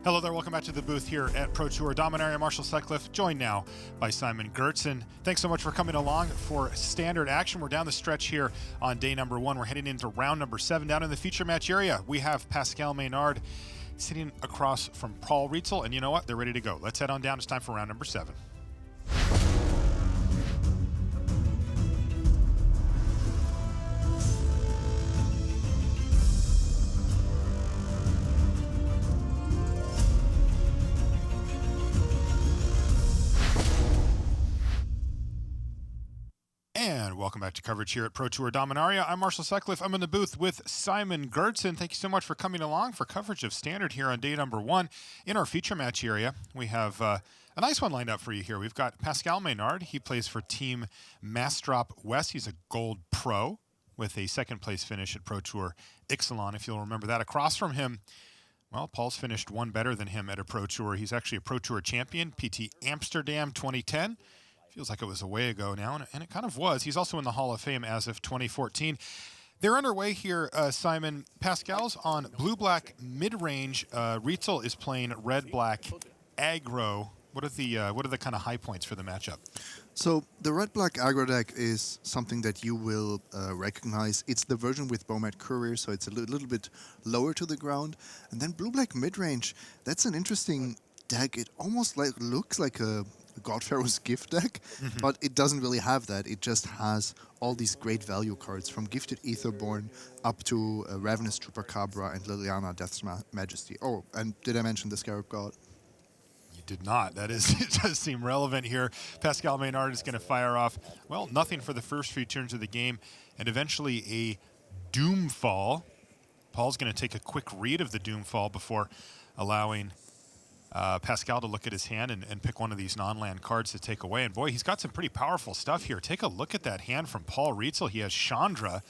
Hello there, welcome back to the booth here at Pro Tour. Dominaria Marshall Sutcliffe, joined now by Simon Gertzen. Thanks so much for coming along for standard action. We're down the stretch here on day number 1. We're heading into round number 7. Down in the feature match area, we have Pascal Maynard sitting across from Paul Rietzl, and you know what? They're ready to go. Let's head on down. It's time for round number 7. And welcome back to coverage here at Pro Tour Dominaria. I'm Marshall Sutcliffe. I'm in the booth with Simon Gertzen. Thank you so much for coming along for coverage of Standard here on day number 1. In our feature match area, we have a nice one lined up for you here. We've got Pascal Maynard. He plays for Team Mastrop West. He's a gold pro with a second place finish at Pro Tour Ixalan, if you'll remember that. Across from him, well, Paul's finished one better than him at a Pro Tour. He's actually a Pro Tour champion, PT Amsterdam 2010. Feels like it was a way ago now, and it kind of was. He's also in the Hall of Fame as of 2014. They're underway here, Simon. Pascal's on blue-black mid-range. Rietzl is playing red-black aggro. What are the kind of high points for the matchup? So the red-black aggro deck is something that you will recognize. It's the version with Bowmat Courier, so it's a little bit lower to the ground. And then blue-black mid-range, that's an interesting deck. It almost looks like a Godpharaoh's gift deck, but it doesn't really have that. It just has all these great value cards from Gifted Aetherborn up to Ravenous Chupacabra and Liliana Death's Majesty. Oh, and did I mention the Scarab God? You did not. That is, it does seem relevant here. Pascal Maynard is going to fire off, well, nothing for the first few turns of the game, and eventually a Doomfall. Paul's going to take a quick read of the Doomfall before allowing Pascal to look at his hand and pick one of these non-land cards to take away. And boy, he's got some pretty powerful stuff here. Take a look at that hand from Paul Rietzl. He has Chandra.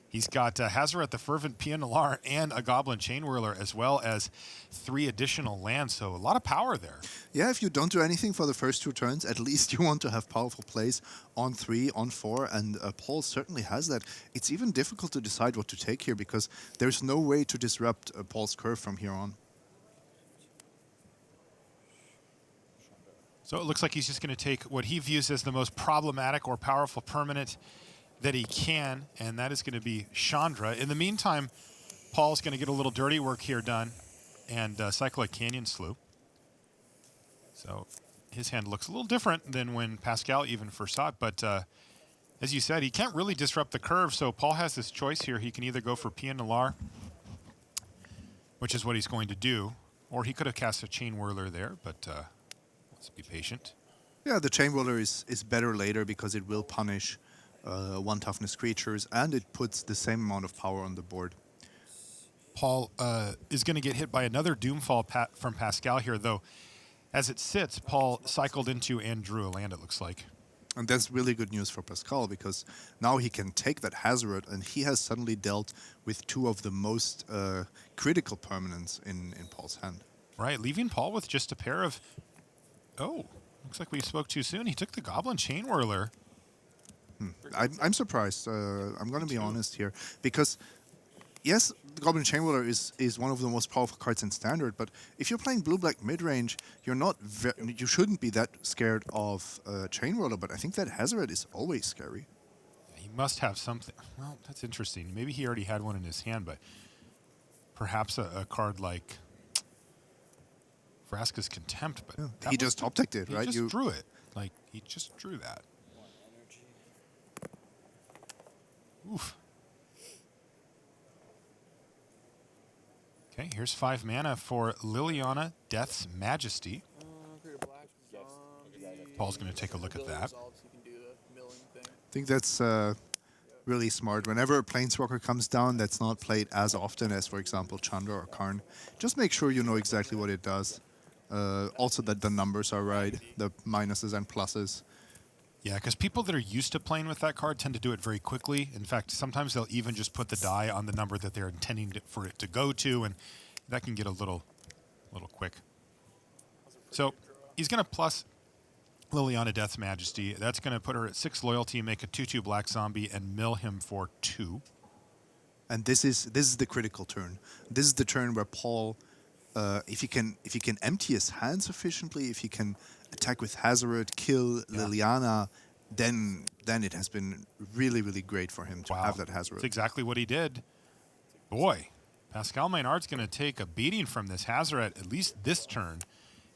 He's got Hazaret the Fervent, Pia Nalar, and a Goblin Chainwhirler, as well as 3 additional lands. So a lot of power there. Yeah, if you don't do anything for the first 2 turns, at least you want to have powerful plays on 3, on 4, and Paul certainly has that. It's even difficult to decide what to take here because there's no way to disrupt Paul's curve from here on. So it looks like he's just going to take what he views as the most problematic or powerful permanent that he can, and that is going to be Chandra. In the meantime, Paul's going to get a little dirty work here done and cycle a Canyon Slough. So his hand looks a little different than when Pascal even first saw it, but as you said, he can't really disrupt the curve, so Paul has this choice here. He can either go for Pia Nalar, which is what he's going to do, or he could have cast a Chain Whirler there, but let's be patient. Yeah, the Chain Whirler is better later because it will punish 1 toughness creatures, and it puts the same amount of power on the board. Paul is going to get hit by another Doomfall from Pascal here, though. As it sits, Paul cycled into and drew a land, it looks like. And that's really good news for Pascal because now he can take that Hazaret, and he has suddenly dealt with 2 of the most critical permanents in Paul's hand. Right, leaving Paul with just a pair of... Oh, looks like we spoke too soon. He took the Goblin Chain Whirler. I'm surprised. I'm going to be honest here. Because, yes, the Goblin Chain Whirler is one of the most powerful cards in Standard, but if you're playing blue-black mid-range, you shouldn't be that scared of Chain Whirler, but I think that Hazaret is always scary. Yeah, he must have something. Well, that's interesting. Maybe he already had one in his hand, but perhaps a card like Vraska's Contempt, but yeah, he just top-decked it, right? He just drew it. Like, he just drew that. Oof. Okay, here's 5 mana for Liliana Death's Majesty. Paul's going to take a look at that. I think that's really smart. Whenever a Planeswalker comes down that's not played as often as, for example, Chandra or Karn, just make sure you know exactly what it does. Also that the numbers are right, the minuses and pluses. Yeah, because people that are used to playing with that card tend to do it very quickly. In fact, sometimes they'll even just put the die on the number that they're intending for it to go to, and that can get a little quick. So he's going to plus Liliana Death's Majesty. That's going to put her at 6 loyalty, make a 2/2 black zombie, and mill him for 2. And this is the critical turn. This is the turn where Paul if he can empty his hand sufficiently, if he can attack with Hazoret, kill Liliana, then it has been really, really great for him to have that Hazoret. That's exactly what he did. Boy, Pascal Maynard's going to take a beating from this Hazoret, at least this turn,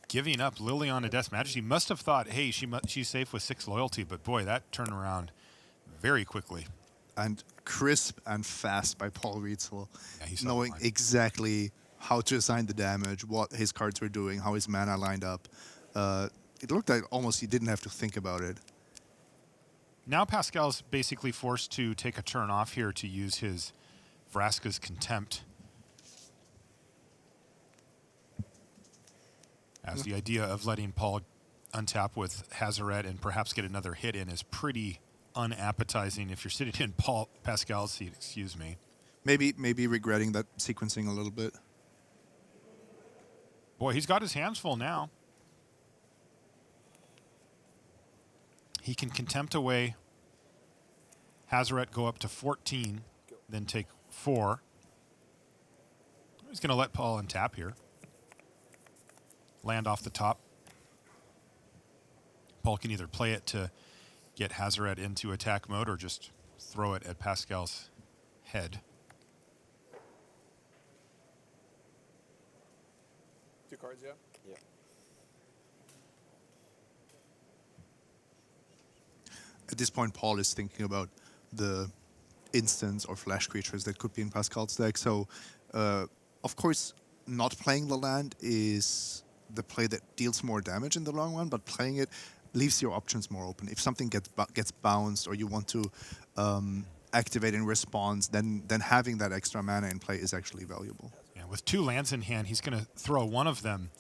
giving up Liliana Death's Majesty. Must have thought, hey, she's safe with 6 loyalty, but boy, that turned around very quickly. And crisp and fast by Paul Rietzl, knowing exactly how to assign the damage, what his cards were doing, how his mana lined up. It looked like almost he didn't have to think about it. Now Pascal's basically forced to take a turn off here to use his Vraska's Contempt. As the idea of letting Paul untap with Hazoret and perhaps get another hit in is pretty unappetizing if you're sitting in Pascal's seat, excuse me. Maybe regretting that sequencing a little bit. Boy, he's got his hands full now. He can Contempt away Hazoret, go up to 14, then take 4. He's going to let Paul untap here. Land off the top. Paul can either play it to get Hazoret into attack mode or just throw it at Pascal's head. 2 cards, yeah? Yeah. At this point, Paul is thinking about the instants or flash creatures that could be in Pascal's deck. So, of course, not playing the land is the play that deals more damage in the long run, but playing it leaves your options more open. If something gets bounced or you want to activate in response, then having that extra mana in play is actually valuable. Yeah, with 2 lands in hand, he's going to throw one of them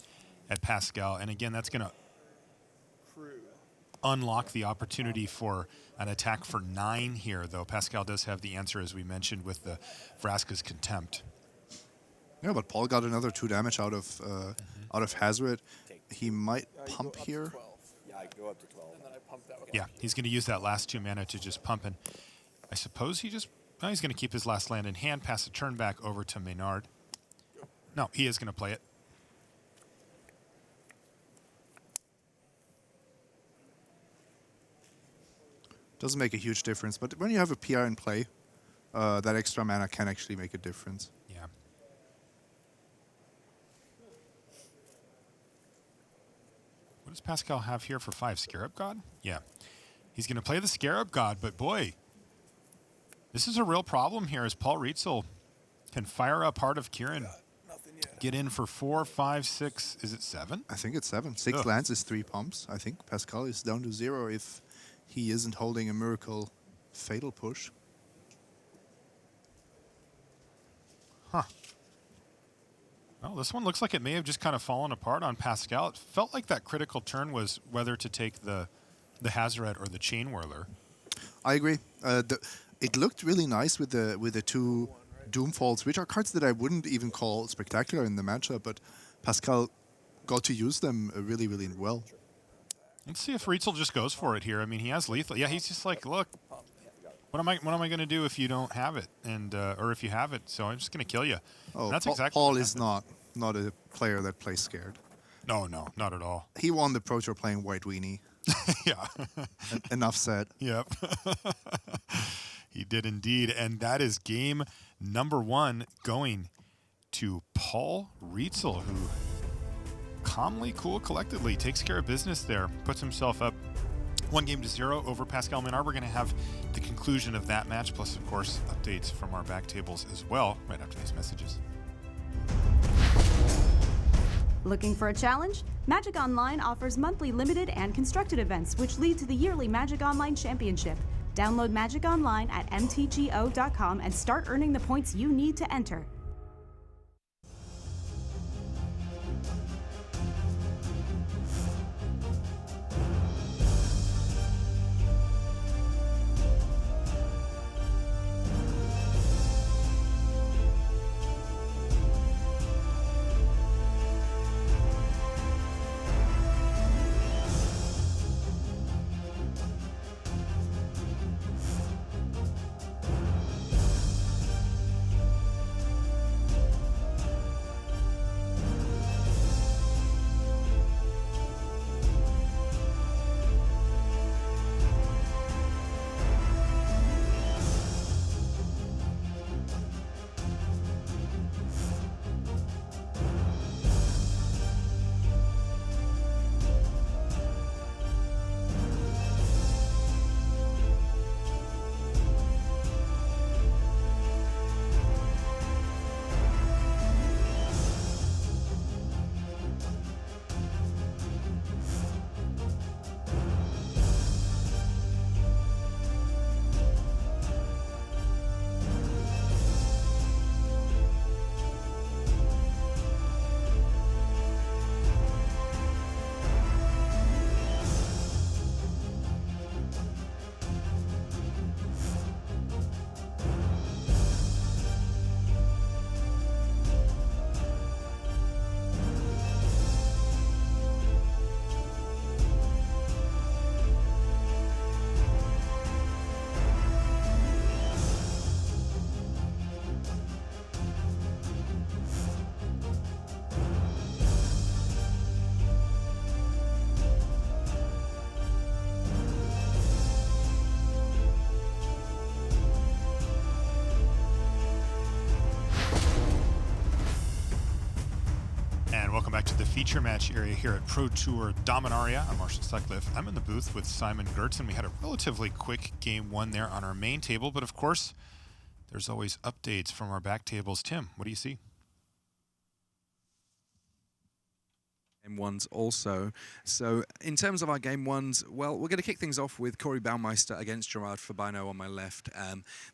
at Pascal, and again, that's going to unlock the opportunity for an attack for 9 here, though Pascal does have the answer, as we mentioned, with the Vraska's Contempt. Yeah, but Paul got another 2 damage out of Hazoret. He might pump here. Yeah, I go up to 12. And then I pump that with Yeah, he's going to use that last 2 mana to just pump, and I suppose he's going to keep his last land in hand, pass the turn back over to Maynard. No, he is going to play it. Doesn't make a huge difference, but when you have a PR in play, that extra mana can actually make a difference. Yeah. What does Pascal have here for 5? Scarab God? Yeah. He's going to play the Scarab God, but boy, this is a real problem here as Paul Rietzl can fire up Heart of Kirin. Get in for 4, 5, 6. Is it 7? I think it's 7. 6 lands is 3 pumps. I think Pascal is down to 0 if he isn't holding a Miracle Fatal Push. Huh. Well, this one looks like it may have just kind of fallen apart on Pascal. It felt like that critical turn was whether to take the Hazoret or the Chain Whirler. I agree. It looked really nice with the 2 Doomfalls, which are cards that I wouldn't even call spectacular in the matchup, but Pascal got to use them really, really well. Let's see if Rietzl just goes for it here. I mean, he has lethal. Yeah, he's just like, look, what am I going to do if you don't have it, and or if you have it? So I'm just going to kill you. Oh, and that's exactly. Paul is not a player that plays scared. No, not at all. He won the Pro Tour playing White Weenie. Yeah. Enough said. Yep. He did indeed, and that is game number 1 going to Paul Rietzl, who calmly, collectedly takes care of business there, puts himself up 1-0 over Pascal Maynard. We're going to have the conclusion of that match, plus, of course, updates from our back tables as well, right after these messages. Looking for a challenge? Magic Online offers monthly limited and constructed events, which lead to the yearly Magic Online Championship. Download Magic Online at mtgo.com and start earning the points you need to enter. And welcome back to the feature match area here at Pro Tour Dominaria. I'm Marshall Sutcliffe. I'm in the booth with Simon Gertzen. We had a relatively quick game one there on our main table, but of course, there's always updates from our back tables. Tim, what do you see? Game ones also. So in terms of our game ones, well, we're going to kick things off with Corey Baumeister against Gerard Fabano on my left.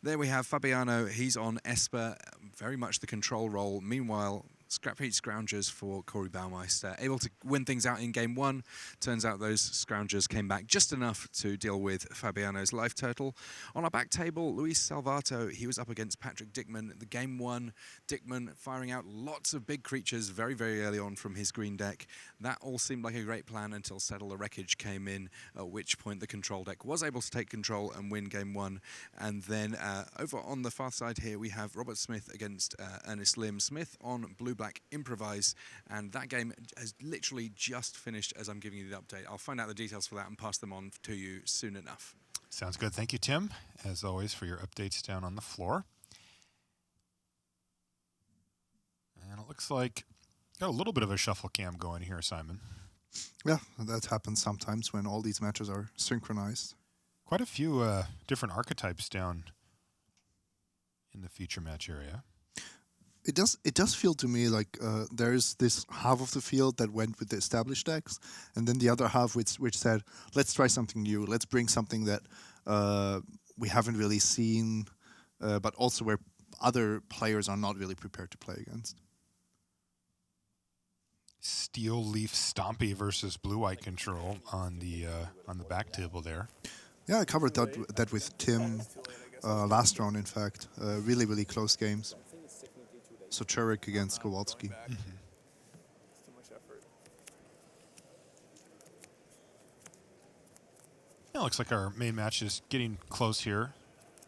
There we have Fabiano. He's on Esper, very much the control role. Meanwhile, Scrap Heat Scroungers for Corey Baumeister. Able to win things out in game one. Turns out those Scroungers came back just enough to deal with Fabiano's life total. On our back table, Luis Salvato, he was up against Patrick Dickman. The game one, Dickman firing out lots of big creatures very, very early on from his green deck. That all seemed like a great plan until Settle the Wreckage came in, at which point the control deck was able to take control and win game one. And then over on the far side here, we have Robert Smith against Ernest Lim. Smith on Blue-Black Improvise, and that game has literally just finished as I'm giving you the update. I'll find out the details for that and pass them on to you soon enough. Sounds good. Thank you, Tim, as always, for your updates down on the floor. And it looks like got a little bit of a shuffle cam going here, Simon. Yeah, that happens sometimes when all these matches are synchronized. Quite a few different archetypes down in the feature match area. It does feel to me like there's this half of the field that went with the established decks, and then the other half which said, let's try something new, let's bring something that we haven't really seen, but also where other players are not really prepared to play against. Steel Leaf Stompy versus Blue-White Control on the back table there. Yeah, I covered that with Tim last round, in fact. Really, really close games. So Churik against Kowalski. Mm-hmm. Yeah, looks like our main match is getting close here.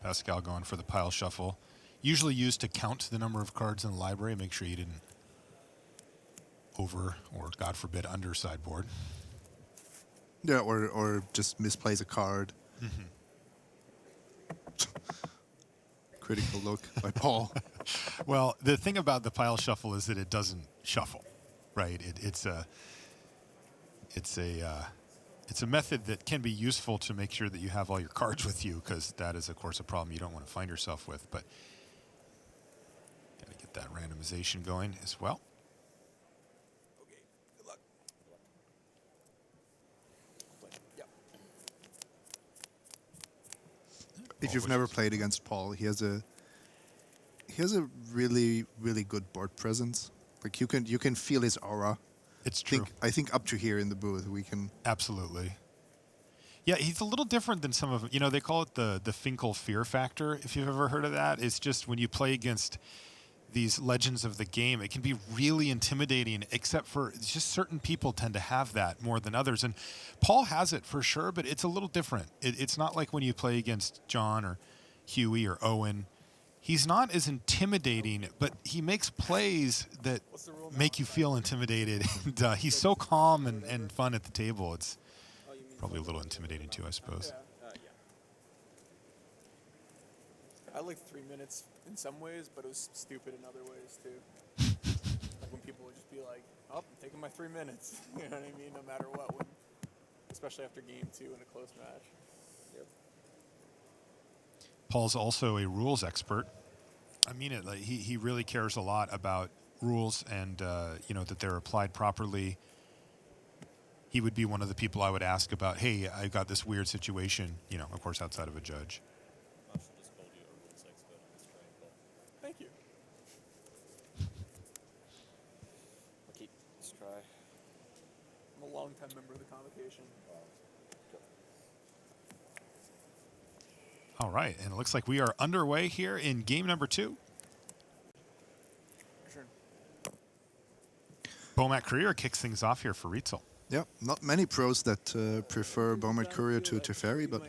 Pascal going for the pile shuffle. Usually used to count the number of cards in the library, make sure you didn't over or, God forbid, under sideboard. Yeah, or just misplace a card. Mm-hmm. Critical look by Paul. Well, the thing about the pile shuffle is that it doesn't shuffle, right? It's a method that can be useful to make sure that you have all your cards with you, because that is, of course, a problem you don't want to find yourself with. But got to get that randomization going as well. Okay, good luck. If you've never played against Paul, he has a really, really good board presence. Like you can feel his aura. It's true. I think up to here in the booth we can. Absolutely. Yeah, he's a little different than some of them. You know, they call it the Finkel fear factor, if you've ever heard of that. It's just when you play against these legends of the game, it can be really intimidating, except for it's just certain people tend to have that more than others. And Paul has it for sure, but it's a little different. It's not like when you play against John or Huey or Owen. He's not as intimidating, but he makes plays that make you feel intimidated. And he's so calm and fun at the table. It's probably a little intimidating too, I suppose. I like 3 minutes in some ways, but it was stupid in other ways too. Like when people would just be like, "Oh, I'm taking my 3 minutes." You know what I mean? No matter what, especially after game 2 in a close match. Yep. Paul's also a rules expert. I mean it. Like he really cares a lot about rules and that they're applied properly. He would be one of the people I would ask about, hey, I've got this weird situation, of course, outside of a judge. Thank you. Okay, let's try. I'm a long-time member of the convocation. All right, and it looks like we are underway here in game number 2. Sure. Bomat Courier kicks things off here for Rietzl. Yeah, not many pros that prefer Bomat Courier to Teferi, but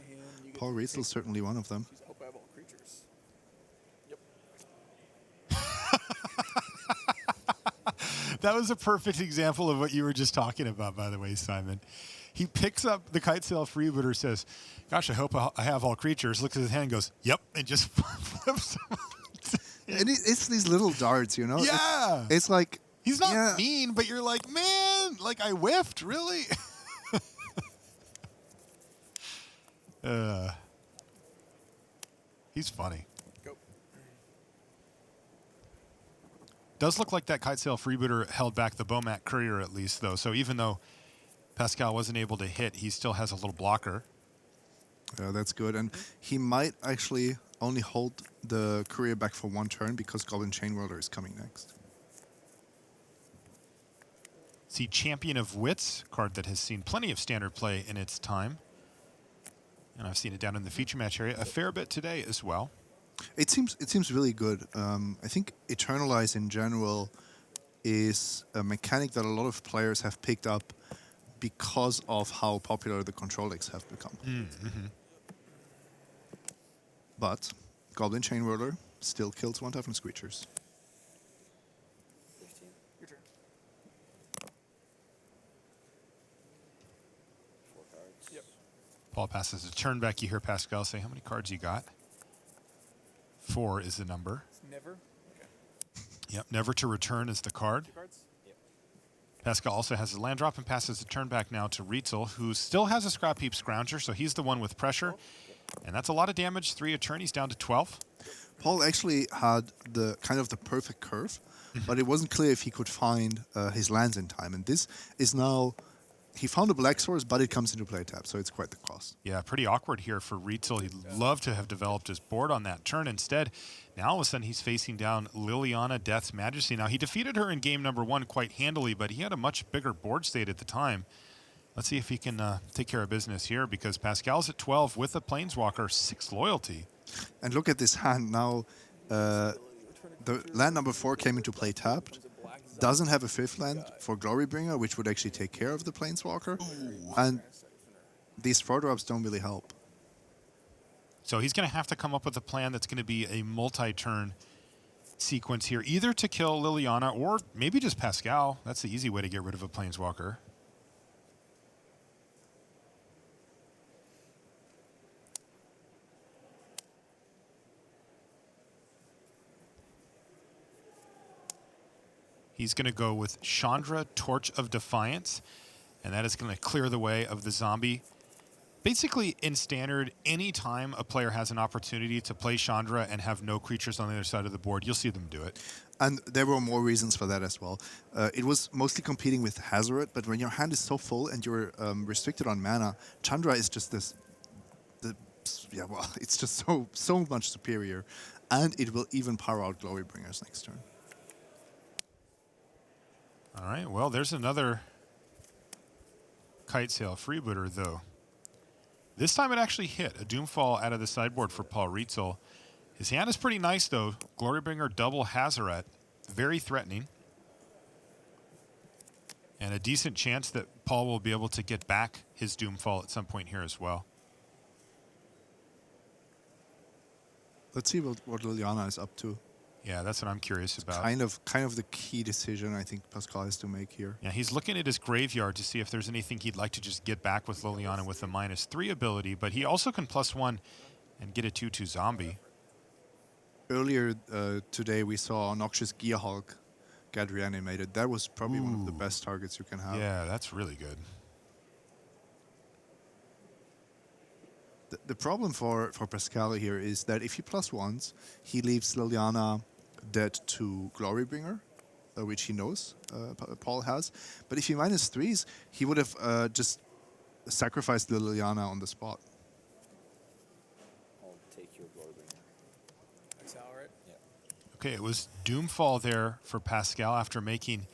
Paul Rietzl is certainly one of them. I hope I have all creatures. Yep. That was a perfect example of what you were just talking about, by the way, Simon. He picks up the Kite Sail Freebooter, says, gosh, I hope I have all creatures, looks at his hand and goes, yep, and just flips them. And it's these little darts, Yeah. It's like... He's not Yeah. mean, but you're like, man, like I whiffed, really? He's funny. Go. Does look like that kite sail freebooter held back the Bomat Courier at least, though. So even though Pascal wasn't able to hit, he still has a little blocker. That's good. And he might actually only hold the Courier back for one turn because Goblin Chain Whirler is coming next. See Champion of Wits, card that has seen plenty of standard play in its time. And I've seen it down in the feature match area a fair bit today as well. It seems really good. I think Eternalize in general is a mechanic that a lot of players have picked up because of how popular the control decks have become. But Goblin Chain Whirler still kills 1 toughness creatures. 15. Your turn. 4 cards. Yep. Paul passes a turn back. You hear Pascal say, how many cards you got? 4 is the number. Never. Okay. Yep, never to return is the card. 2 cards. Yep. Pascal also has a land drop and passes the turn back now to Rietzl, who still has a Scrap Heap Scrounger, so he's the one with pressure. And that's a lot of damage. 3 attorneys down to 12. Paul actually had the kind of the perfect curve, but it wasn't clear if he could find his lands in time. And this is now, he found a black source, but it comes into play tap, so it's quite the cost. Yeah, pretty awkward here for Rietzl. He'd love to have developed his board on that turn. Instead, now all of a sudden he's facing down Liliana Death's Majesty. Now, he defeated her in game number 1 quite handily, but he had a much bigger board state at the time. Let's see if he can take care of business here, because Pascal's at 12 with a Planeswalker, 6 loyalty. And look at this hand now. The land number 4 came into play tapped. Doesn't have a 5th land for Glorybringer, which would actually take care of the Planeswalker. And these 4 drops don't really help. So he's going to have to come up with a plan that's going to be a multi-turn sequence here, either to kill Liliana or maybe just Pascal. That's the easy way to get rid of a Planeswalker. He's going to go with Chandra, Torch of Defiance, and that is going to clear the way of the zombie. Basically, in Standard, any time a player has an opportunity to play Chandra and have no creatures on the other side of the board, you'll see them do it. And there were more reasons for that as well. It was mostly competing with Hazoret, but when your hand is so full and you're restricted on mana, Chandra is just this... it's just so much superior. And it will even power out Glorybringers next turn. All right, well, there's another Kite Sail freebooter, though. This time it actually hit a Doomfall out of the sideboard for Paul Rietzl. His hand is pretty nice, though. Glorybringer double Hazoret, very threatening. And a decent chance that Paul will be able to get back his Doomfall at some point here as well. Let's see what Liliana is up to. Yeah, that's what I'm curious about. Kind of the key decision I think Pascal has to make here. Yeah, he's looking at his graveyard to see if there's anything he'd like to just get back with Liliana with the -3 ability, but he also can +1 and get a 2/2 zombie. Earlier today we saw Noxious Gearhulk get reanimated. That was probably one of the best targets you can have. Yeah, that's really good. The problem for Pascal here is that if he +1s, he leaves Liliana dead to Glorybringer, which he knows Paul has. But if he -3s, he would have just sacrificed Liliana on the spot. I'll take your Glorybringer. Exile, right? Yeah. Okay, it was Doomfall there for Pascal after making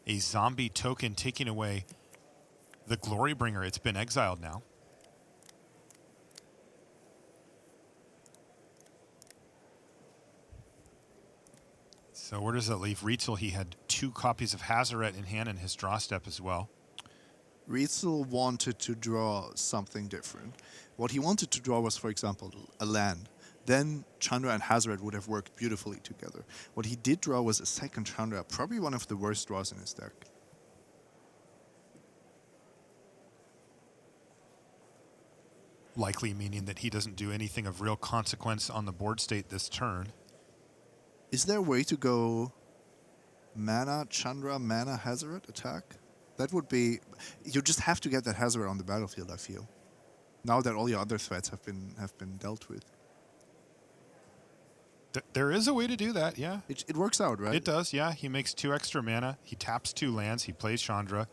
a zombie token, taking away the Glorybringer. It's been exiled now. So where does that leave Rietzl? He had 2 copies of Hazoret in hand in his draw step as well. Rietzl wanted to draw something different. What he wanted to draw was, for example, a land. Then Chandra and Hazoret would have worked beautifully together. What he did draw was a second Chandra, probably one of the worst draws in his deck. Likely meaning that he doesn't do anything of real consequence on the board state this turn. Is there a way to go Mana, Chandra, Mana, Hazaret attack. That would be... You just have to get that Hazaret on the battlefield, I feel. Now that all your other threats have been dealt with. There is a way to do that, yeah. It works out, right? It does, yeah. He makes 2 extra mana. He taps 2 lands. He plays Chandra.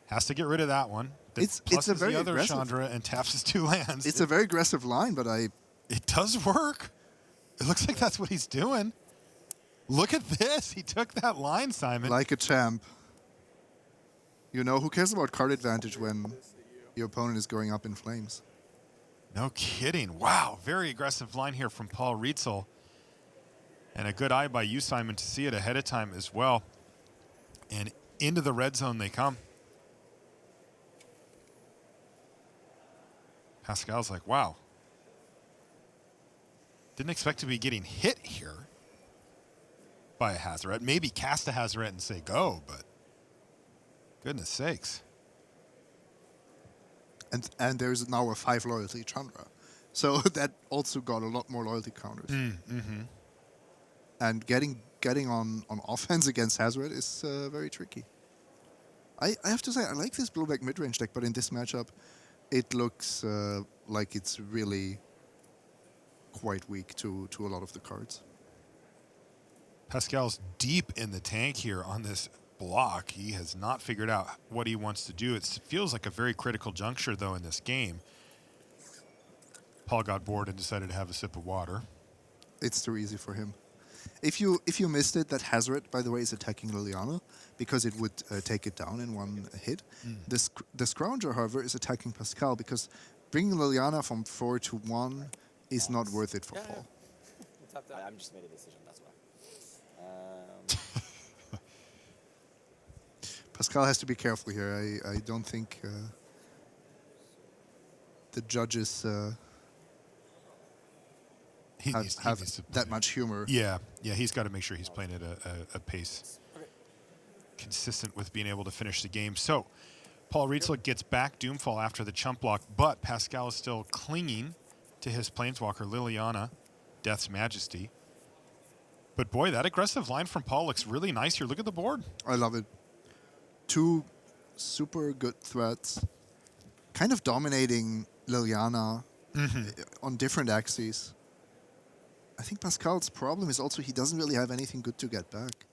Has to get rid of that one. It's Pluses a very the other aggressive... Chandra and taps his 2 lands. It's a very aggressive line, but It does work. It looks like that's what he's doing. Look at this. He took that line, Simon. like a champ. You know, who cares about card advantage when your opponent is going up in flames? No kidding. Wow. Very aggressive line here from Paul Rietzl. And a good eye by you, Simon, to see it ahead of time as well. And into the red zone they come. Pascal's like, wow. Didn't expect to be getting hit here by a Hazaret. Maybe cast a Hazaret and say go, but goodness sakes. And there's now a 5 loyalty Chandra. So that also got a lot more loyalty counters. And getting on offense against Hazaret is very tricky. I have to say, I like this blue-black mid-range deck, but in this matchup, it looks like it's really quite weak to a lot of the cards. Pascal's deep in the tank here on this block. He has not figured out what he wants to do. It feels like a very critical juncture, though, in this game. Paul got bored and decided to have a sip of water. It's too easy for him. If you missed it, that Hazaret, by the way, is attacking Liliana because it would take it down in 1 hit. The Scrounger, however, is attacking Pascal because bringing Liliana from 4 to 1 is not worth it for Paul. I'm just made a decision, that's why. Pascal has to be careful here. I don't think the judges He needs have to that much humor. Yeah, he's got to make sure he's playing at a pace consistent with being able to finish the game. So, Paul Rietzl gets back Doomfall after the chump block, but Pascal is still clinging to his Planeswalker, Liliana, Death's Majesty. But boy, that aggressive line from Paul looks really nice here. Look at the board. I love it. 2 super good threats, kind of dominating Liliana on different axes. I think Pascal's problem is also he doesn't really have anything good to get back.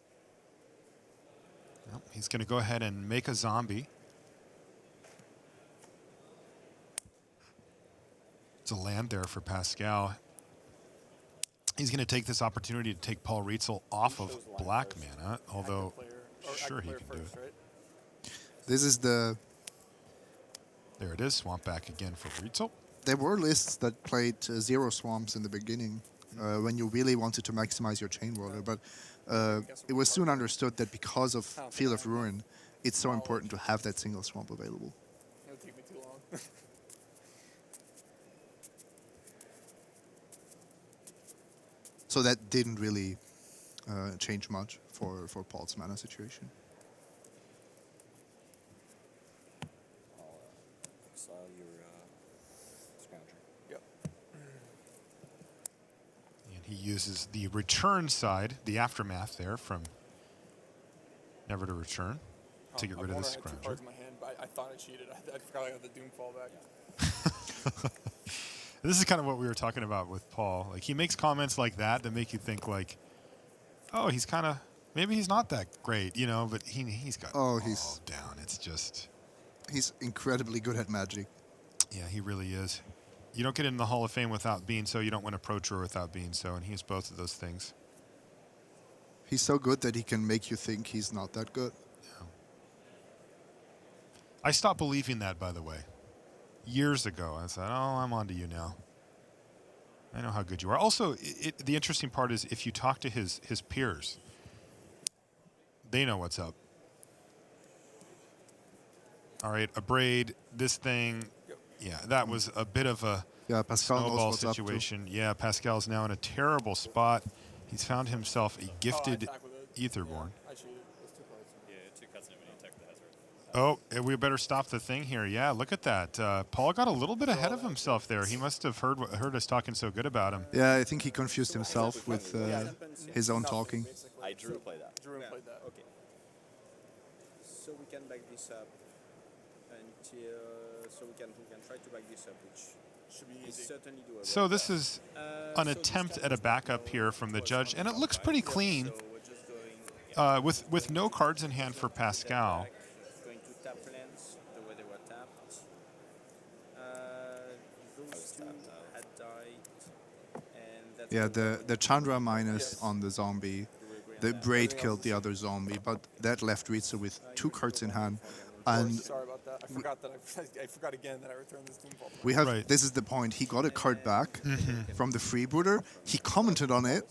Well, he's going to go ahead and make a zombie. It's a land there for Pascal. He's going to take this opportunity to take Paul Rietzl off of black mana, although sure he can do it. Right? This is the... There it is, swamp back again for Rietzl. There were lists that played 0 swamps in the beginning when you really wanted to maximize your chain roller, but it was soon understood that because of Field of Ruin, it's so important to have that single swamp available. It'll take me too long. So that didn't really change much for Paul's mana situation. I'll exile your Scrounger. Yep. And he uses the return side, the aftermath there from Never to Return, to get rid of this I had 2 Scrounger. cards in my hand, but I thought I cheated. I forgot I got the Doomfall back. This is kind of what we were talking about with Paul. Like, he makes comments like that make you think, like, oh, he's kind of, maybe he's not that great, you know, but he's got he's down. It's just... He's incredibly good at Magic. Yeah, he really is. You don't get in the Hall of Fame without being so. You don't win a Pro Tour without being so, and he has both of those things. He's so good that he can make you think he's not that good. Yeah. I stopped believing that, by the way. Years ago, I said, oh, I'm on to you now. I know how good you are. Also, the interesting part is if you talk to his peers, they know what's up. All right, a braid, this thing. Yeah, that was a bit of a Pascal knows snowball what's up too. situation. Yeah, Pascal's now in a terrible spot. He's found himself a gifted attack with it. Etherborn. I cheated. There's 2 cards. Yeah, 2 cuts and when you attack the Hazaret. Oh, we better stop the thing here. Yeah, look at that. Paul got a little bit ahead of himself there. He must have heard us talking so good about him. Yeah, I think he confused himself with his own talking. I I drew play that. Drew and played that. Okay. So we can back this up until so we can try to back this up, which Should be is easy. certainly doable. So this is an So attempt this at a time backup is here from the course judge, on and the it looks top pretty right. clean So we're just going with no cards in hand for Pascal. back, going to tap lands the way they were tapped. Those two had died, and that's Yeah, the the Chandra minus Yes. on the zombie. we agree on The that. braid killed the other zombie, but that left Rietzl with 2 cards in hand. And Sorry about that. I forgot that. I forgot again that I returned this Doomfall. we have, Right. this is the point, he got a card back from the freebooter. He commented on it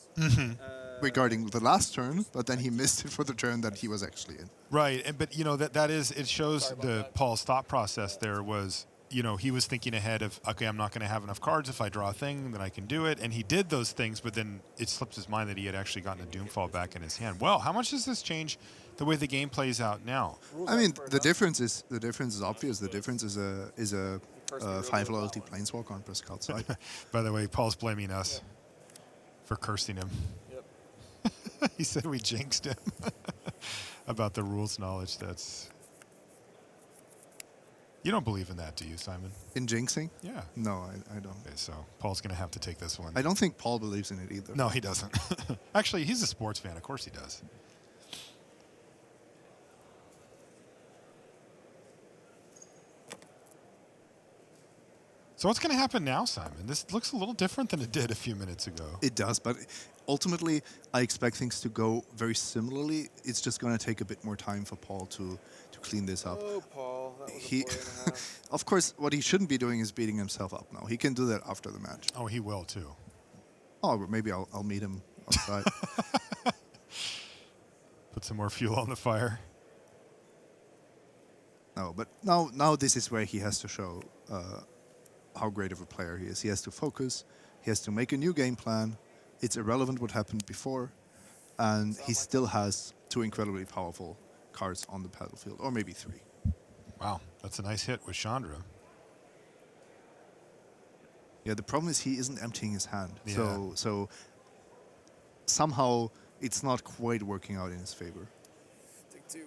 regarding the last turn, but then he missed it for the turn that he was actually in. Right, and but you know that is it shows the Paul's thought process there was, you know, he was thinking ahead of, okay, I'm not going to have enough cards. If I draw a thing, then I can do it, and he did those things, but then it slipped his mind that he had actually gotten a Doomfall back in his hand. Well, how much does this change the way the game plays out now? Rules I mean, expert, the huh? difference is obvious. The difference is a 5 loyalty planeswalker on Pascal's side. By the way, Paul's blaming us for cursing him. Yep. He said we jinxed him about the rules knowledge. That's you don't believe in that, do you, Simon? In jinxing? Yeah. No, I don't. Okay, so Paul's going to have to take this one. I don't think Paul believes in it either. No, he doesn't. Actually, he's a sports fan. Of course he does. So what's going to happen now, Simon? This looks a little different than it did a few minutes ago. It does, but ultimately, I expect things to go very similarly. It's just going to take a bit more time for Paul to clean this up. Oh, Paul. That was He, a play and a half. of course, what he shouldn't be doing is beating himself up now. He can do that after the match. Oh, he will too. Oh, but maybe I'll meet him outside. Put some more fuel on the fire. No, but now this is where he has to show how great of a player he is. He has to focus. He has to make a new game plan. It's irrelevant what happened before, and he still has 2 incredibly powerful cards on the battlefield, or maybe 3. Wow, that's a nice hit with Chandra. Yeah, the problem is he isn't emptying his hand. Yeah. So somehow it's not quite working out in his favor. Take 2.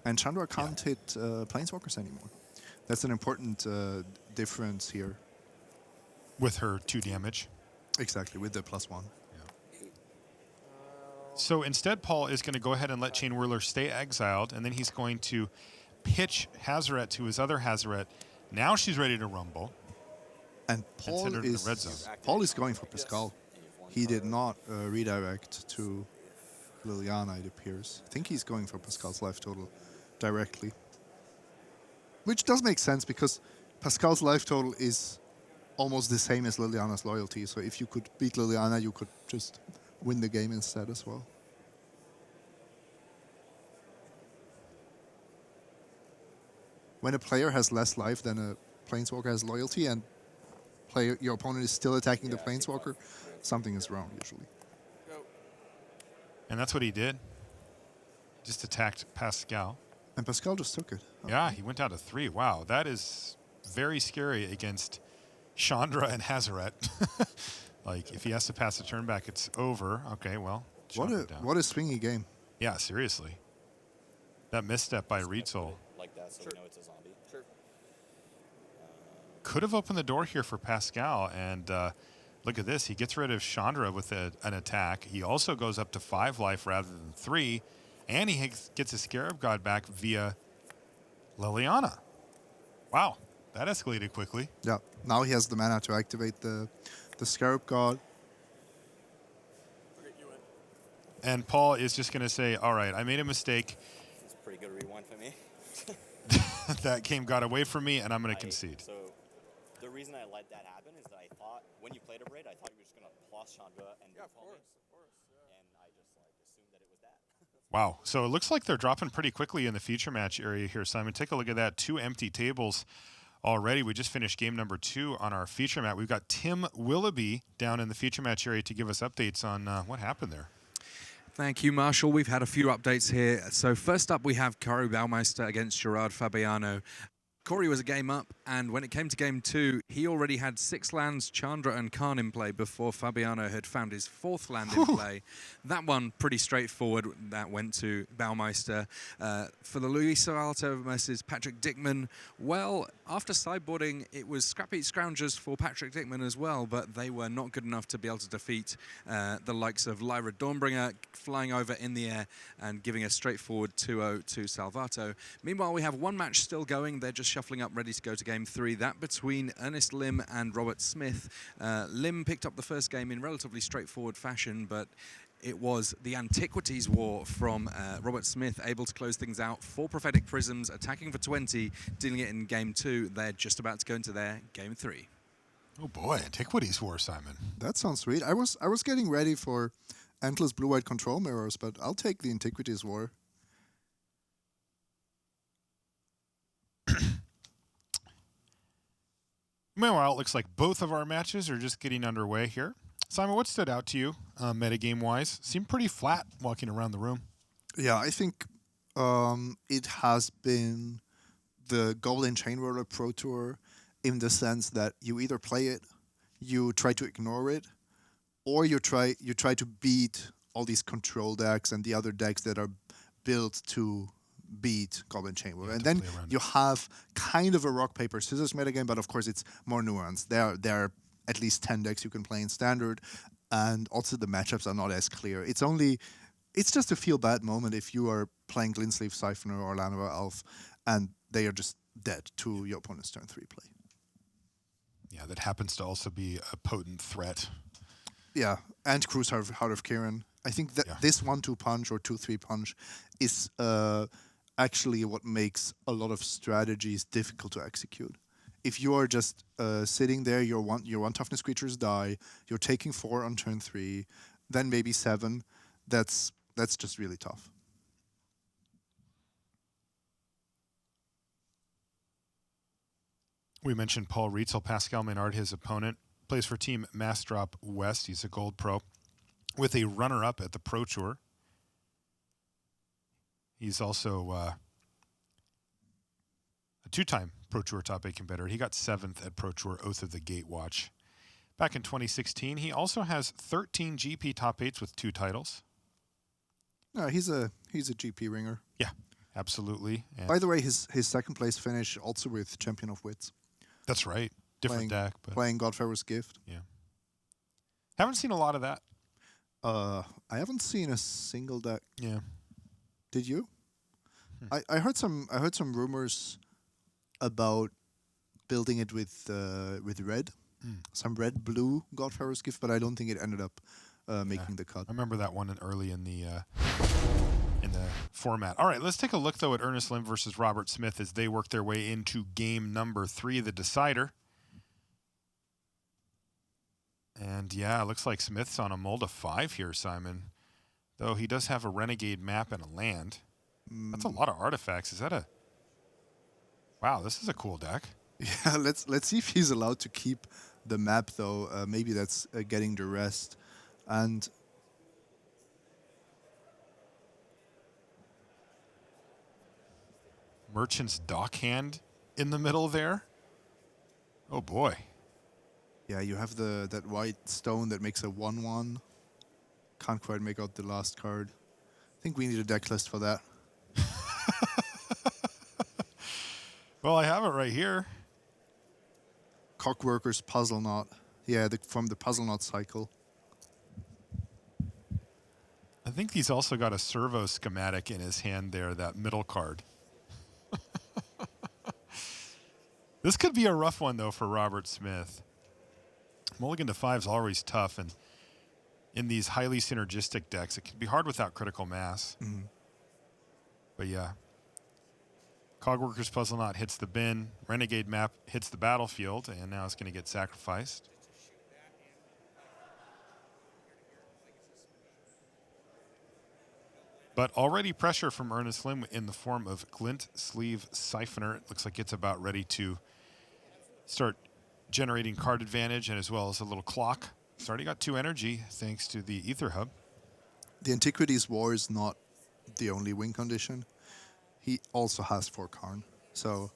And Chandra can't hit planeswalkers anymore. That's an important difference here. With her 2 damage. Exactly, with the +1. So instead, Paul is going to go ahead and let Chain Whirler stay exiled, and then he's going to pitch Hazaret to his other Hazaret. Now she's ready to rumble. And Paul Considered in the red zone. is going for Pascal. He did not redirect to Liliana, it appears. I think he's going for Pascal's life total directly. Which does make sense, because Pascal's life total is almost the same as Liliana's loyalty. So if you could beat Liliana, you could just win the game instead as well. When a player has less life than a planeswalker has loyalty, and your opponent is still attacking the planeswalker, something is wrong usually. Go. And that's what he did. Just attacked Pascal. And Pascal just took it. Yeah, he went down to 3. Wow, that is very scary against Chandra and Hazaret. Like, if he has to pass a turn back, it's over. Okay, well, Chandra down. What a swingy game. Yeah, seriously. That misstep by Rietzl Like that, so we know it's a zombie. Sure. could have opened the door here for Pascal. And look at this. He gets rid of Chandra with an attack. He also goes up to 5 life rather than 3. And he gets a Scarab God back via Liliana. Wow, that escalated quickly. Yeah. Now he has the mana to activate the Scarab God. I'll get you in. And Paul is just going to say, all right, I made a mistake. It's a pretty good rewind for me. That game got away from me, and I'm going to concede. So the reason I let that happen is that I thought, when you played a braid, I thought you were just going to plus Chandra and Yeah, of Doomfall me. course. Yeah. And I just assumed that it was that. Wow. So it looks like they're dropping pretty quickly in the feature match area here, Simon. Take a look at that. 2 empty tables already. We just finished game number 2 on our feature mat. We've got Tim Willoughby down in the feature match area to give us updates on what happened there. Thank you, Marshall. We've had a few updates here. So first up, we have Kari Baumeister against Gerard Fabiano. Corey was a game up, and when it came to game 2, he already had 6 lands, Chandra and Khan in play before Fabiano had found his 4th land in play. That one, pretty straightforward. That went to Baumeister. For the Luis Alto versus Patrick Dickman, well, after sideboarding, it was scrappy scroungers for Patrick Dickman as well, but they were not good enough to be able to defeat the likes of Lyra Dawnbringer flying over in the air and giving a straightforward 2-0 to Salvato. Meanwhile, we have one match still going. They're just shuffling up, ready to go to game 3. That between Ernest Lim and Robert Smith. Lim picked up the first game in relatively straightforward fashion, but it was the Antiquities War from Robert Smith, able to close things out. 4 Prophetic Prisms, attacking for 20, dealing it in game 2. They're just about to go into their game 3. Oh boy, Antiquities War, Simon. That sounds sweet. I was getting ready for endless blue-white control mirrors, but I'll take the Antiquities War. Meanwhile, it looks like both of our matches are just getting underway here. Simon, what stood out to you, metagame-wise? Seemed pretty flat walking around the room. Yeah, I think it has been the Goblin Chain Roller Pro Tour in the sense that you either play it, you try to ignore it, or you try to beat all these control decks and the other decks that are built to beat Goblin Chain Roller. And then you have kind of a rock, paper, scissors metagame, but of course it's more nuanced. There are at least 10 decks you can play in Standard, and also the matchups are not as clear. It's just a feel-bad moment if you are playing Glintsleeve Siphoner or Llanowar Elf, and they are just dead to your opponent's turn 3 play. Yeah, that happens to also be a potent threat. Yeah, and Cruise Heart of Kiran. I think that this 1-2 punch or 2-3 punch is actually what makes a lot of strategies difficult to execute. If you are just sitting there, your one toughness creatures die, you're taking 4 on turn 3, then maybe 7. That's just really tough. We mentioned Paul Rietzl, Pascal Maynard, his opponent, plays for Team Massdrop West. He's a gold pro with a runner-up at the Pro Tour. He's also a 2-time Pro Tour top 8 competitor. He got 7th at Pro Tour Oath of the Gatewatch. Back in 2016, he also has 13 GP top 8s with 2 titles. No, he's a GP ringer. Yeah, absolutely. And by the way, his second place finish also with Champion of Wits. That's right. Different deck. But playing Godfarer's Gift. Yeah. Haven't seen a lot of that. I haven't seen a single deck. Yeah. Did you? I heard some rumors about building it with red, some red-blue Godfarer's Gift, but I don't think it ended up making the cut. I remember that one early in the format. All right, let's take a look, though, at Ernest Lim versus Robert Smith as they work their way into game number 3, the decider. And, yeah, it looks like Smith's on a mold of 5 here, Simon. Though he does have a Renegade map and a land. That's a lot of artifacts. Is that a... Wow, this is a cool deck. Yeah, let's see if he's allowed to keep the map, though. Maybe that's getting the rest. And... Merchant's Dockhand in the middle there. Oh, boy. Yeah, you have that white stone that makes a 1/1. Can't quite make out the last card. I think we need a deck list for that. Well, I have it right here. Cockworker's Puzzle Knot. Yeah, from the Puzzle Knot cycle. I think he's also got a servo schematic in his hand there, that middle card. This could be a rough one, though, for Robert Smith. Mulligan to 5 is always tough, and in these highly synergistic decks, it can be hard without critical mass. But yeah. Cogworker's Puzzle Knot hits the bin. Renegade map hits the battlefield, and now it's going to get sacrificed. But already pressure from Ernest Lim in the form of Glint Sleeve Siphoner. It looks like it's about ready to start generating card advantage, and as well as a little clock. It's already got 2 energy thanks to the Ether Hub. The Antiquities War is not the only win condition. He also has 4 Karn. So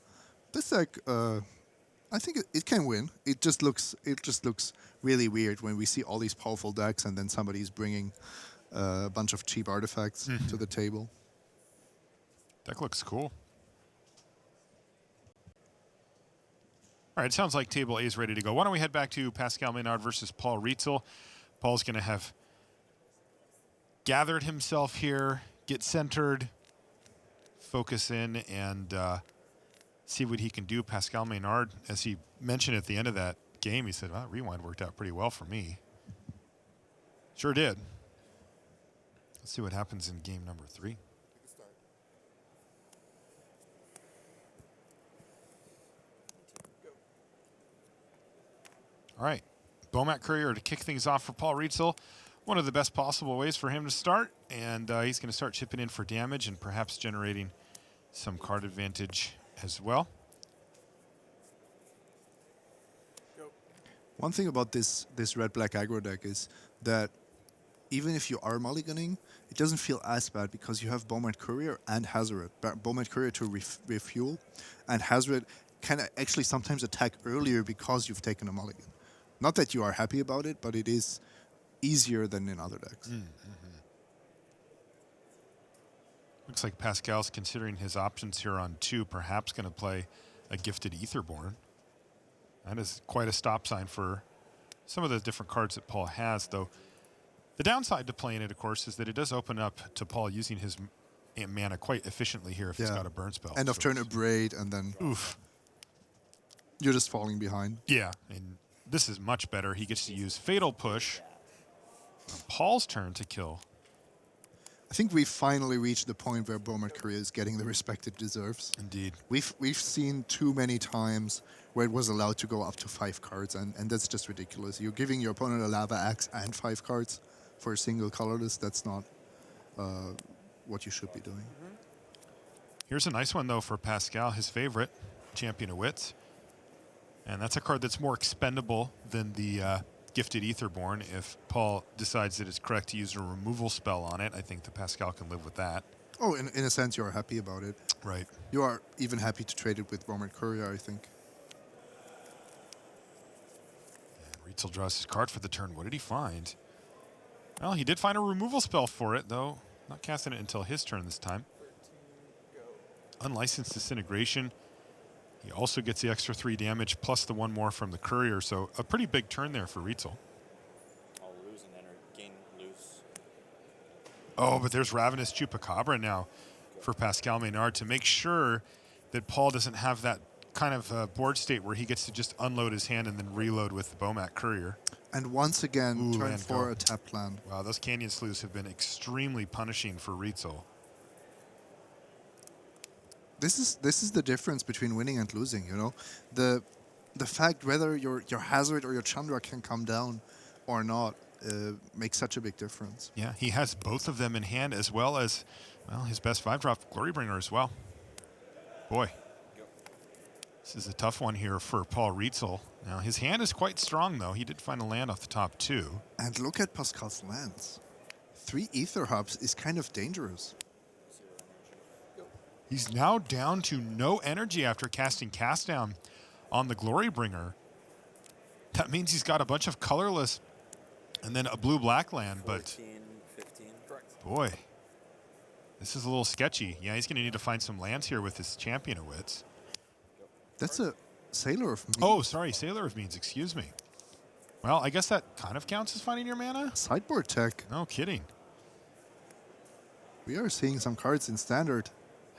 This deck, I think it can win. It just looks really weird when we see all these powerful decks and then somebody's bringing a bunch of cheap artifacts to the table. Deck looks cool. All right, it sounds like table A is ready to go. Why don't we head back to Pascal Maynard versus Paul Rietzl. Paul's going to have gathered himself here, get centered, focus in, and see what he can do. Pascal Maynard, as he mentioned at the end of that game, he said, well, rewind worked out pretty well for me. Sure did. Let's see what happens in game number 3. All right, Bomat Courier to kick things off for Paul Rietzl. One of the best possible ways for him to start, and he's going to start chipping in for damage and perhaps generating some card advantage as well. One thing about this red-black aggro deck is that even if you are mulliganing, it doesn't feel as bad because you have Bomat Courier and Hazoret. Bomat Courier to refuel, and Hazoret can actually sometimes attack earlier because you've taken a mulligan. Not that you are happy about it, but it is easier than in other decks. Looks like Pascal's considering his options here on 2, perhaps going to play a Gifted Aetherborn. That is quite a stop sign for some of the different cards that Paul has, though. The downside to playing it, of course, is that it does open up to Paul using his mana quite efficiently here if he's got a burn spell. End of turn Abrade, and then you're just falling behind. Yeah, and this is much better. He gets to use Fatal Push on Paul's turn to kill. I think we've finally reached the point where Bomat Courier is getting the respect it deserves. Indeed. We've seen too many times where it was allowed to go up to 5 cards, and that's just ridiculous. You're giving your opponent a Lava Axe and 5 cards for a single colorless. That's not what you should be doing. Here's a nice one, though, for Pascal, his favorite, Champion of Wits. And that's a card that's more expendable than the Gifted Aetherborn. If Paul decides that it's correct to use a removal spell on it, I think the Pascal can live with that. Oh, in a sense, you're happy about it. Right. You are even happy to trade it with Bomat Courier, I think. And Rietzl draws his card for the turn. What did he find? Well, he did find a removal spell for it, though. Not casting it until his turn this time. Unlicensed Disintegration. He also gets the extra 3 damage plus the 1 more from the Courier, so a pretty big turn there for Rietzl. I'll lose and enter, gain loose. Oh, but there's Ravenous Chupacabra now for Pascal Maynard to make sure that Paul doesn't have that kind of board state where he gets to just unload his hand and then reload with the Bomat Courier. And once again, turn land 4 go. a tapped land. Wow, those Canyon Slews have been extremely punishing for Rietzl. This is the difference between winning and losing, you know? The fact whether your Hazoret or your Chandra can come down or not makes such a big difference. Yeah, he has both of them in hand as well as, well, his best 5-drop Glorybringer as well. Boy, this is a tough one here for Paul Rietzl. Now, his hand is quite strong, though. He did find a land off the top, too. And look at Pascal's lands. 3 Ether Hubs is kind of dangerous. He's now down to no energy after casting Cast Down on the Glorybringer. That means he's got a bunch of colorless and then a blue-black land, 14, but 15. Correct. boy, this is a little sketchy. Yeah, he's going to need to find some lands here with his Champion of Wits. That's a Sailor of Means. Oh, sorry, Sailor of Means, excuse me. Well, I guess that kind of counts as finding your mana? Sideboard tech. No kidding. We are seeing some cards in Standard.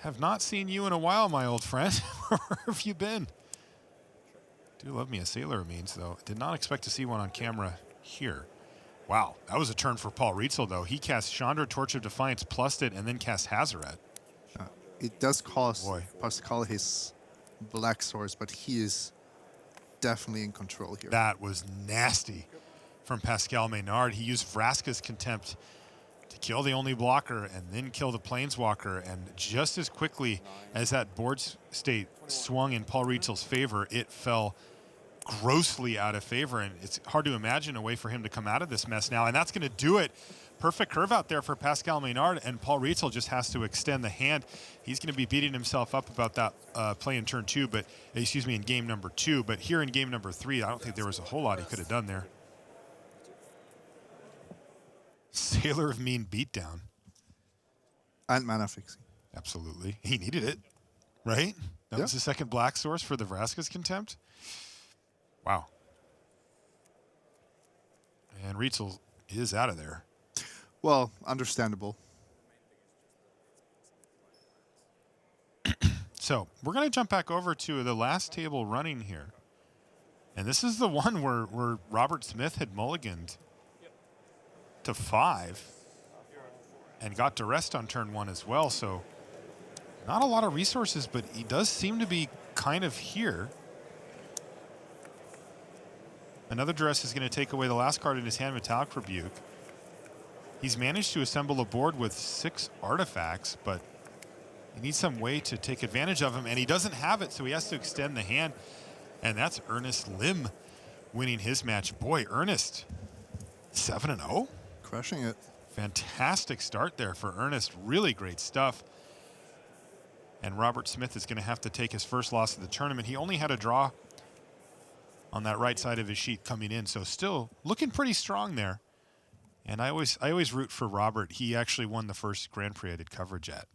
Have not seen you in a while, my old friend. Where have you been? Do love me a Sailor of Means, though. Did not expect to see one on camera here. Wow, that was a turn for Paul Rietzl, though. He cast Chandra, Torch of Defiance, plussed it, and then cast Hazoret. It does cost Pascal his black source, but he is definitely in control here. That was nasty from Pascal Maynard. He used Vraska's Contempt to kill the only blocker and then kill the Planeswalker. And just as quickly as that board state swung in Paul Rietzl's favor, it fell grossly out of favor. And it's hard to imagine a way for him to come out of this mess now. And that's going to do it. perfect curve out there for Pascal Maynard, and Paul Rietzl just has to extend the hand. He's going to be beating himself up about that play in turn 2, but excuse me, in game number 2. But here in game number 3, I don't think there was a whole lot he could have done there. Sailor of Mean beatdown. And mana fixing. Absolutely. He needed it, right? That was the second black source for the Vraska's Contempt. Wow. And Rietzl is out of there. Well, understandable. So we're going to jump back over to the last table running here. And this is the one where Robert Smith had mulliganed to 5 and got to rest on turn 1 as well. So not a lot of resources, but he does seem to be kind of here. Another duress is going to take away the last card in his hand, Metallic Rebuke. He's managed to assemble a board with 6 artifacts, but he needs some way to take advantage of them, and he doesn't have it, so he has to extend the hand. And that's Ernest Lim winning his match. Boy, Ernest, 7-0. Crushing it. Fantastic start there for Ernest. Really great stuff. And Robert Smith is going to have to take his first loss of the tournament. He only had a draw on that right side of his sheet coming in, so still looking pretty strong there. And I always root for Robert. He actually won the first Grand Prix I did coverage at,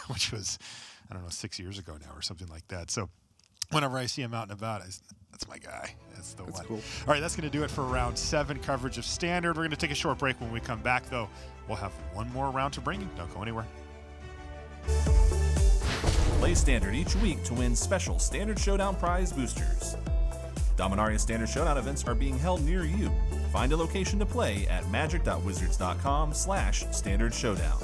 which was, I don't know, 6 years ago now or something like that. So whenever I see him out and about, that's my guy. That's the one. Cool. All right, that's going to do it for round 7 coverage of Standard. We're going to take a short break. When we come back, though, we'll have one more round to bring you. Don't go anywhere. Play Standard each week to win special Standard Showdown prize boosters. Dominaria Standard Showdown events are being held near you. Find a location to play at magic.wizards.com/Standard Showdown.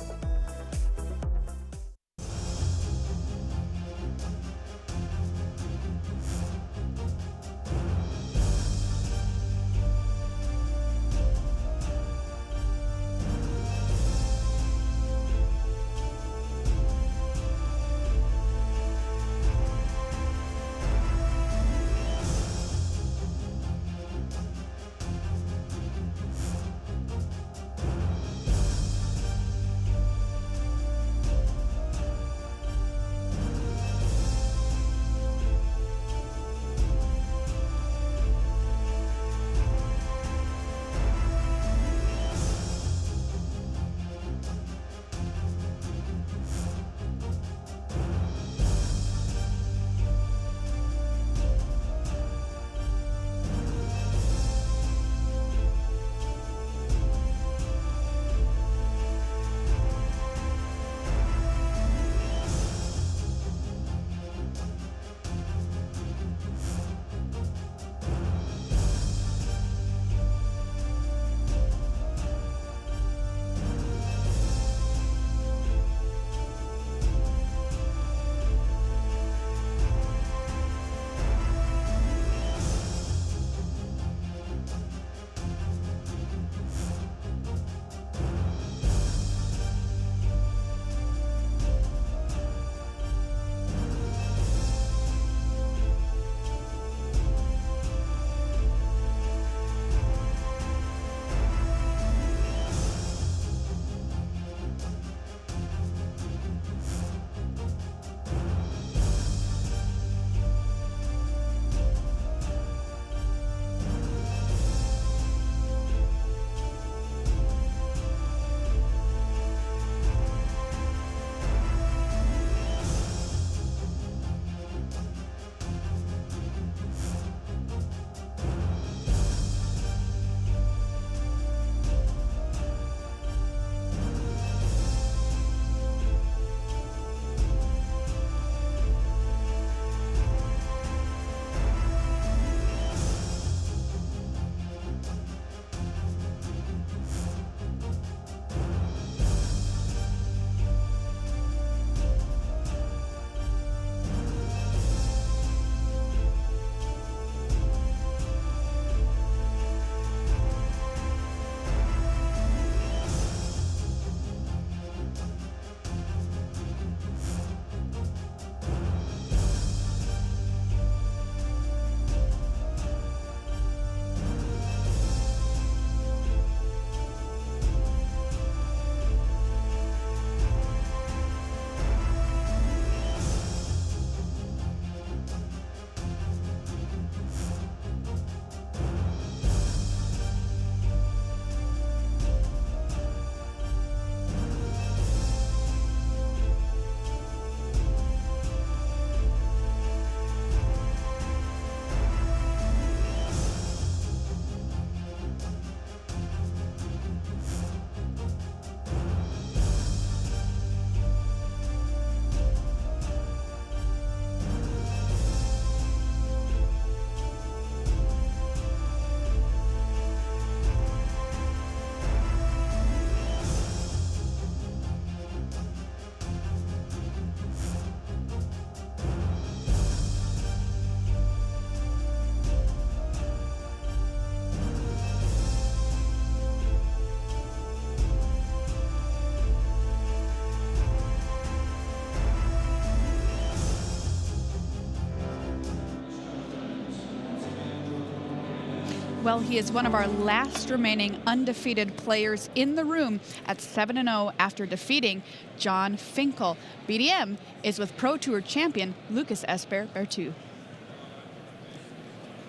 Well, he is one of our last remaining undefeated players in the room at 7-0 after defeating John Finkel. BDM is with Pro Tour champion Lucas Esper-Bertu.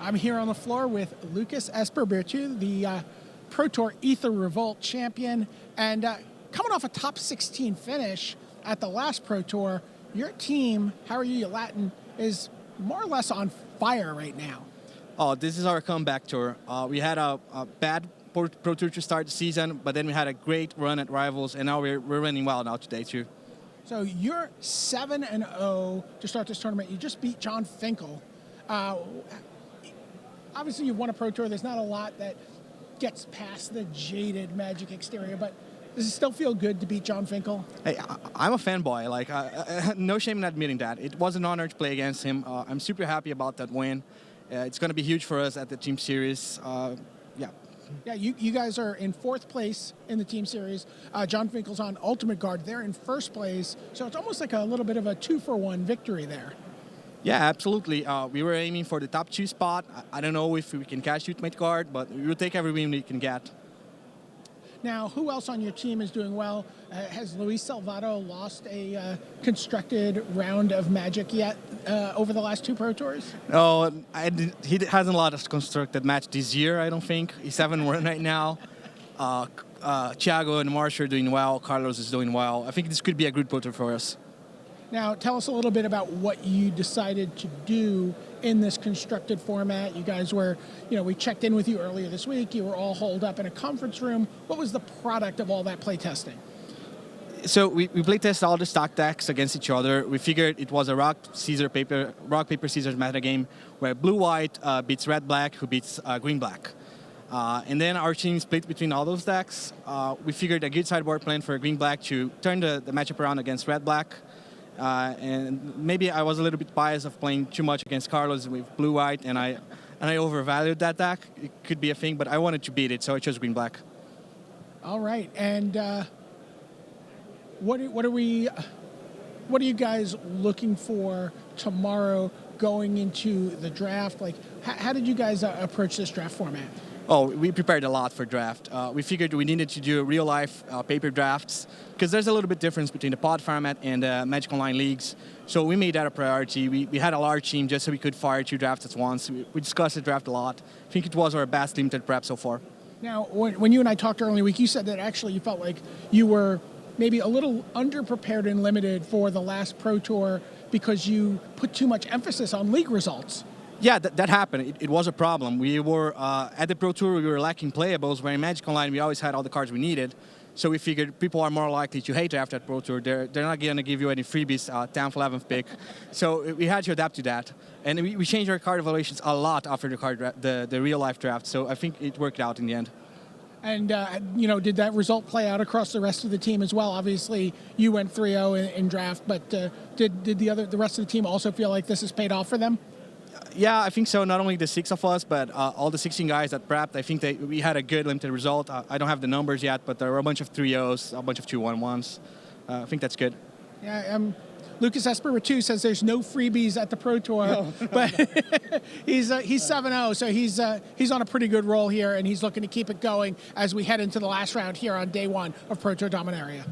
I'm here on the floor with Lucas Esper-Bertu, the Pro Tour Ether Revolt champion, and coming off a top 16 finish at the last Pro Tour, your team, How Are You Latin, is more or less on fire right now. Oh, this is our comeback tour. We had a bad Pro Tour to start the season, but then we had a great run at Rivals, and now we're running well now today too. So you're 7-0 to start this tournament. You just beat John Finkel. Obviously, you've won a Pro Tour. There's not a lot that gets past the jaded Magic exterior, but does it still feel good to beat John Finkel? Hey, I'm a fanboy. Like, no shame in admitting that. It was an honor to play against him. I'm super happy about that win. It's going to be huge for us at the team series. Yeah. Yeah, you guys are in 4th place in the team series. John Finkel's on Ultimate Guard. They're in 1st place. So it's almost like a little bit of a 2-for-1 victory there. Yeah, absolutely. We were aiming for the top 2 spot. I don't know if we can catch Ultimate Guard, but we will take every win we can get. Now, who else on your team is doing well? Has Luis Salvato lost a constructed round of Magic yet over the last 2 Pro Tours? No, he hasn't lost a constructed match this year, I don't think. He's 7-1 right now. Thiago and Marsh are doing well. Carlos is doing well. I think this could be a good Pro Tour for us. Now, tell us a little bit about what you decided to do in this constructed format. You guys were, we checked in with you earlier this week. You were all holed up in a conference room. What was the product of all that playtesting? So we playtested all the stock decks against each other. We figured it was a rock, paper, scissors metagame where blue-white beats red-black, who beats green-black. And then our team split between all those decks. We figured a good sideboard plan for green-black to turn the matchup around against red-black. And maybe I was a little bit biased of playing too much against Carlos with blue-white, and I overvalued that deck. It could be a thing, but I wanted to beat it, so I chose green-black. All right, and what are you guys looking for tomorrow going into the draft? Like, how did you guys approach this draft format? Oh, we prepared a lot for draft. We figured we needed to do real-life paper drafts because there's a little bit difference between the pod format and Magic Online leagues. So we made that a priority. We had a large team just so we could fire 2 drafts at once. We discussed the draft a lot. I think it was our best limited prep so far. Now, when you and I talked earlier in the week, you said that actually you felt like you were maybe a little underprepared and limited for the last Pro Tour because you put too much emphasis on league results. Yeah, that happened. It was a problem. We were, at the Pro Tour, we were lacking playables, where in Magic Online, we always had all the cards we needed. So we figured people are more likely to hate after that Pro Tour. They're not going to give you any freebies, 10th, 11th pick. So we had to adapt to that. And we changed our card evaluations a lot after the real-life draft. So I think it worked out in the end. And, did that result play out across the rest of the team as well? Obviously, you went 3-0 in draft, but did the rest of the team also feel like this has paid off for them? Yeah, I think so. Not only the 6 of us, but all the 16 guys that prepped. I think we had a good limited result. I don't have the numbers yet, but there were a bunch of 3-0s, a bunch of 2-1-1s. I think that's good. Yeah, Lucas Esper-Bertu says there's no freebies at the Pro Tour, but he's 7-0, so he's on a pretty good roll here, and he's looking to keep it going as we head into the last round here on day 1 of Pro Tour Dominaria.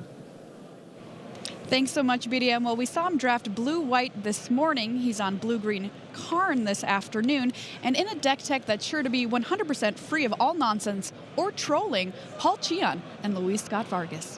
Thanks so much, BDM. Well, we saw him draft blue-white this morning. He's on blue-green Karn this afternoon. And in a deck tech that's sure to be 100% free of all nonsense or trolling, Paul Cheon and Luis Scott Vargas.